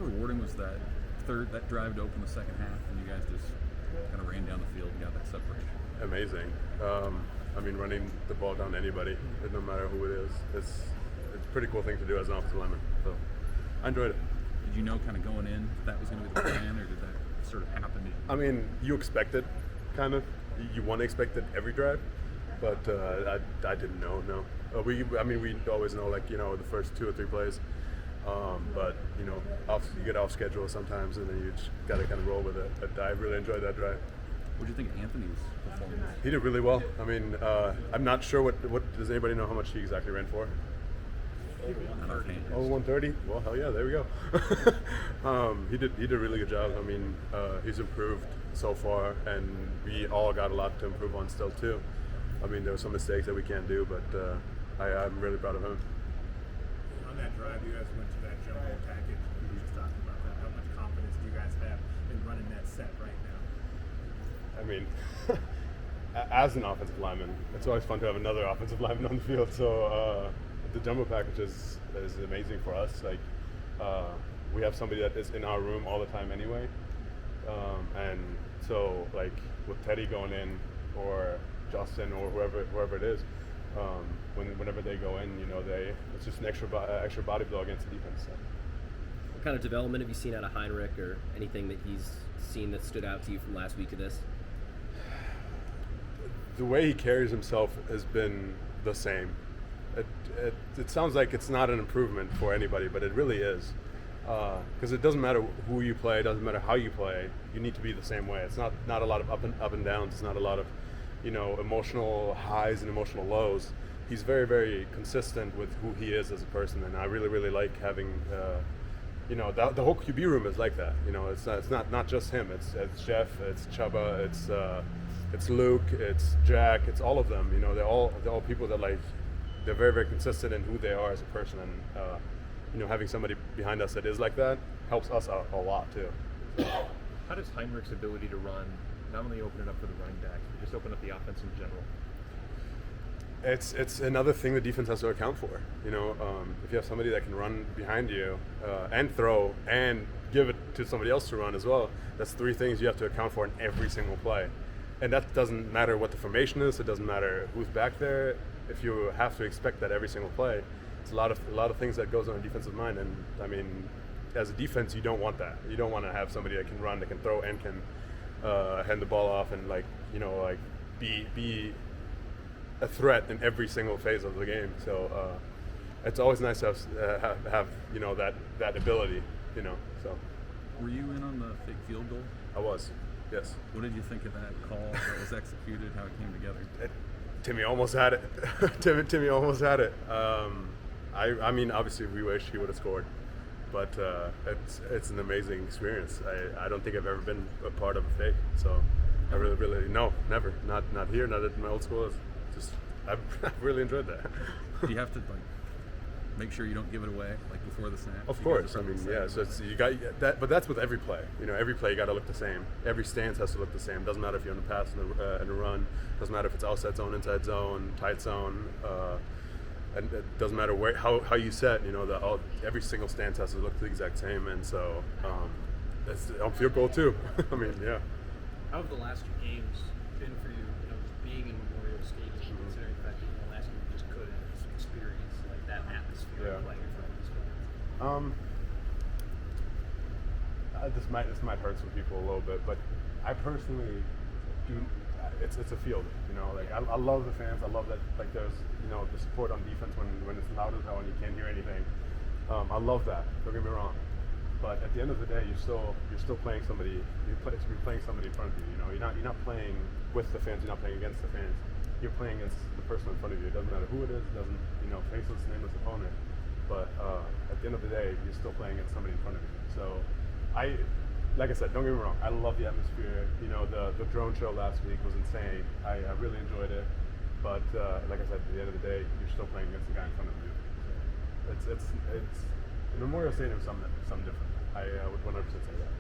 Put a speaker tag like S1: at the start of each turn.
S1: rewarding was that drive to open the second half, and you guys just kind of ran down the field and got that separation?
S2: Amazing. I mean, running the ball down to anybody, no matter who it is, it's a pretty cool thing to do as an offensive lineman. So I enjoyed it.
S1: Did you know kind of going in that was going to be the plan, or did that sort of happen to you?
S2: I mean, you expect it, kind of. You want to expect it every drive, but I didn't know. No, we always know, like, the first 2 or 3 plays, but you get off schedule sometimes, and then you just got to kind of roll with it. But I really enjoyed that drive.
S1: What do you think of Anthony's performance?
S2: He did really well. I mean, I'm not sure what does anybody know how much he exactly ran for? Oh, 130. Well, hell yeah, there we go. He did a really good job. I mean, he's improved so far, and we all got a lot to improve on still too. I mean, there were some mistakes that we can't do, but I'm really proud of him.
S3: On that drive, you guys went to that jumbo package. We were just talking about that. How much confidence do you guys have in running that set right now?
S2: I mean, as an offensive lineman, it's always fun to have another offensive lineman on the field. So the jumbo package is amazing for us. Like, we have somebody that is in our room all the time anyway, and so, like, with Teddy going in, or Justin, or whoever it is, whenever they go in, it's just an extra body blow against the defense. So.
S4: What kind of development have you seen out of Heinrich, or anything that he's seen that stood out to you from last week to this?
S2: The way he carries himself has been the same. It sounds like it's not an improvement for anybody, but it really is. Because it doesn't matter who you play, it doesn't matter how you play, you need to be the same way. It's not a lot of up and downs, it's not a lot of emotional highs and emotional lows. He's very, very consistent with who he is as a person, and I really, really like having the whole QB room is like that. It's not just him. It's Jeff, it's Chubba, it's Luke, it's Jack, it's all of them. They're all people that, like, they're very, very consistent in who they are as a person, and having somebody behind us that is like that helps us out a lot too. So.
S5: How does Heinrich's ability to run not only open it up for the running back, but just open up the offense in general?
S2: It's another thing the defense has to account for. If you have somebody that can run behind you and throw and give it to somebody else to run as well, that's 3 things you have to account for in every single play. And that doesn't matter what the formation is. It doesn't matter who's back there. If you have to expect that every single play, it's a lot of things that goes on a defensive mind. And I mean, as a defense, you don't want that. You don't want to have somebody that can run, that can throw, and can hand the ball off, and be a threat in every single phase of the game. So it's always nice to have that ability. So.
S1: Were you in on the fake field goal?
S2: I was. Yes.
S1: What did you think of that call that was executed? How it came together?
S2: Timmy almost had it. Timmy almost had it. I mean, obviously, we wish he would have scored, but it's an amazing experience. I don't think I've ever been a part of a fake, so I really no, never. Not here, not at my old school. It's just I really enjoyed that.
S1: Do you have to make sure you don't give it away before the snap?
S2: Of course. I mean, yeah. So you got that, but that's with every play. Every play you got to look the same. Every stance has to look the same. Doesn't matter if you're on the pass and a run. Doesn't matter if it's outside zone, inside zone, tight zone. And it doesn't matter how you set. Every single stance has to look the exact same. And so it's on field goal too. I mean, yeah.
S6: How have the last 2 games been for you? Just being in Memorial Stadium, considering the fact that last year you just couldn't experience that atmosphere of playing in front of these fans.
S2: This might hurt some people a little bit, but I personally do. It's a field, I love the fans. I love that, there's the support on defense when it's loud as hell and you can't hear anything. I love that. Don't get me wrong, but at the end of the day, you're still playing somebody. You're playing somebody in front of you. You're not playing with the fans. You're not playing against the fans. You're playing against the person in front of you. It doesn't matter who it is. It doesn't faceless, nameless opponent. But at the end of the day, you're still playing against somebody in front of you. So like I said, don't get me wrong, I love the atmosphere. The drone show last week was insane. I really enjoyed it. But like I said, at the end of the day, you're still playing against the guy in front of you. So it's Memorial Stadium is something different. I would 100% say that.